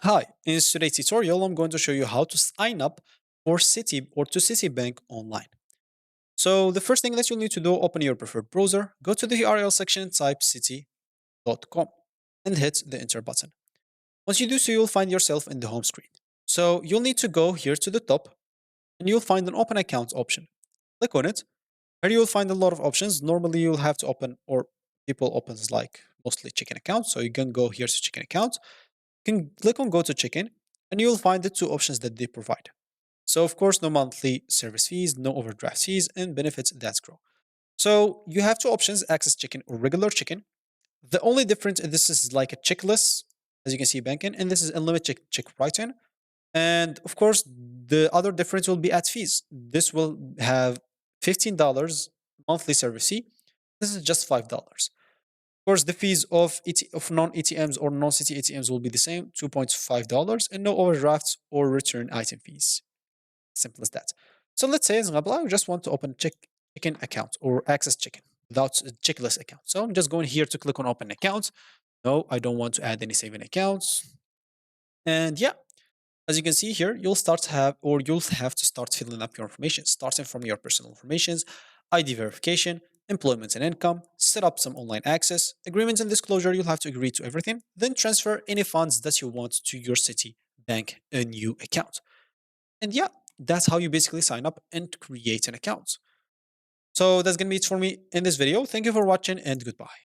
Hi, in today's tutorial, I'm going to show you how to sign up for Citi or to Citibank online. So the first thing that you'll need to do, open your preferred browser, go to the URL section, type citi.com and hit the enter button. Once you do so, you'll find yourself in the home screen. So you'll need to go here to the top and you'll find an open account option. Click on it. Here you'll find a lot of options. Normally you'll have to open or people opens like mostly chicken accounts. So you can go here to chicken account. You can click on go to chicken and you'll find the two options that they provide. So of course, no monthly service fees, no overdraft fees, and benefits that grow. So you have two options, access chicken or regular chicken. The only difference, this is like a checklist, as you can see banking, and this is unlimited check writing. And of course, the other difference will be at fees. This will have $15 monthly service fee. This is just $5. Of course, the fees of of non-ATMs or non-city ATMs will be the same, $2.5, and no overdrafts or return item fees. Simple as that. So let's say, as an example, I just want to open chicken account or access chicken without a checklist account. So I'm just going here to click on open account. No, I don't want to add any saving accounts. And yeah, as you can see here, you'll have to start filling up your information, starting from your personal informations, ID verification, employment and income, set up some online access, agreements and disclosure. You'll have to agree to everything, then transfer any funds that you want to your Citibank a new account. And yeah, that's how you basically sign up and create an account. So that's gonna be it for me in this video. Thank you for watching and goodbye.